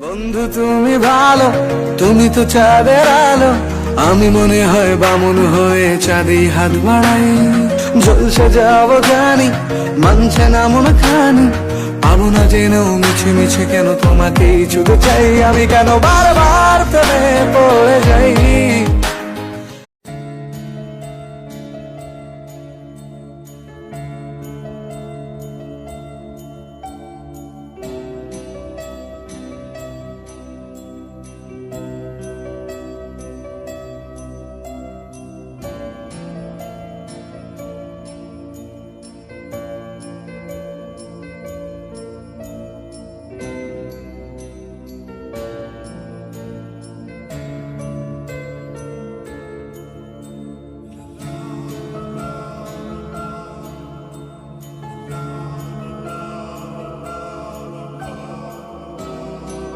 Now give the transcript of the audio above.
বন্ধু তুমি ভালো, তুমি তো চাঁদের আলো, আমি মনে হয় বামুন হয়ে চাঁদি হাত বাড়াই। জলসে যাবো জানি, মানছে না মন খানি, পাবো না জেনেও মিছে মিছে কেন তোমাকেই শুধু চাই। আমি কেন বারবার প্রেমে পড়ে যাই।